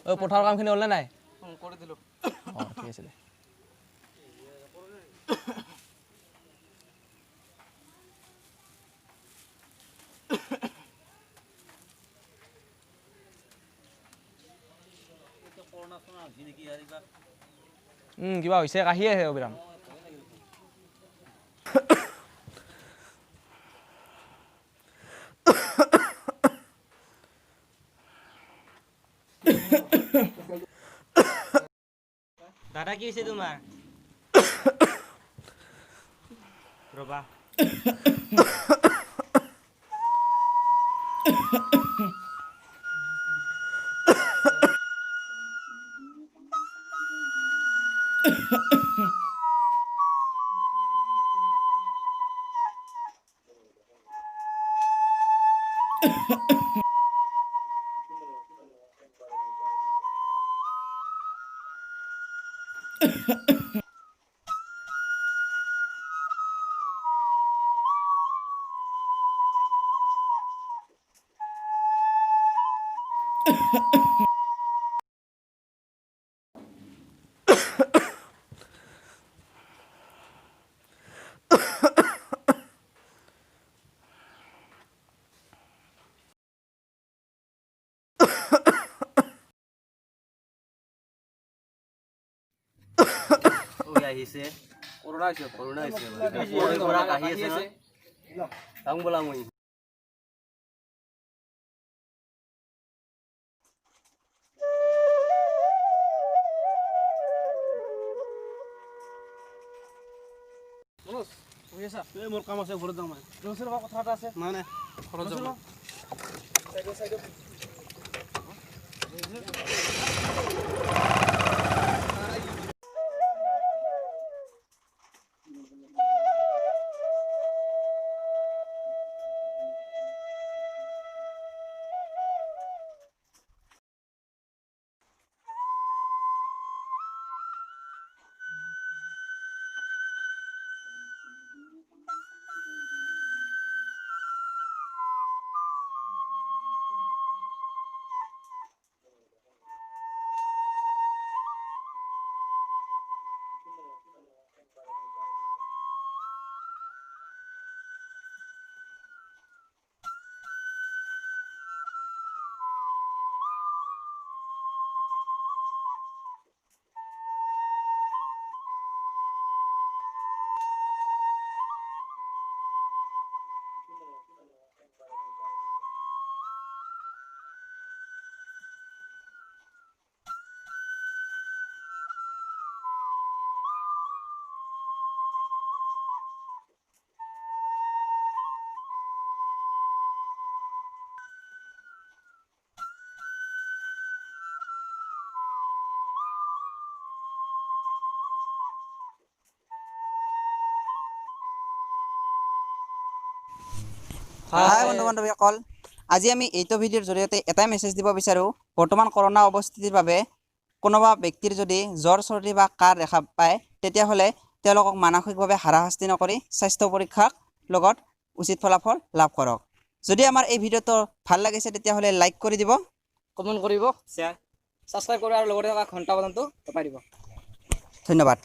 ওই পথাৰৰ কামখিনি হ'ল নে নাই কৰি দিলো ঠিক আছে দে কিবা হৈছে কাহি আছে অবিৰাম দাদা কি হৈছে তোমাৰ ৰবা আহিছে কৰোণা হৈছে পৰা কাহি আছে ন তাং বলা মই মোৰ কাম আছে ঘৰত যাওঁ মই কথা এটা আছে নাই নাই ঘৰত যাওঁ হাই বন্ধু বান্ধৱীসকল আজি আমি এইটো ভিডিঅ'ৰ জৰিয়তে এটাই মেছেজ দিব বিচাৰোঁ বৰ্তমান কৰোনা অৱস্থিতিৰ বাবে কোনোবা ব্যক্তিৰ যদি জ্বৰ চৰ্দি বা কাহ দেখা পায় তেতিয়াহ'লে তেওঁলোকক মানসিকভাৱে হাৰাশাস্তি নকৰি স্বাস্থ্য পৰীক্ষাৰ লগত উচিত ফলাফল লাভ কৰক যদি আমাৰ এই ভিডিঅ'টো ভাল লাগিছে তেতিয়াহ'লে লাইক কৰি দিব কমেণ্ট কৰিব শ্বেয়াৰ ছাবস্ক্ৰাইব কৰিব আৰু লগতে থকা ঘণ্টা বাটনটো দবাই দিব ধন্যবাদ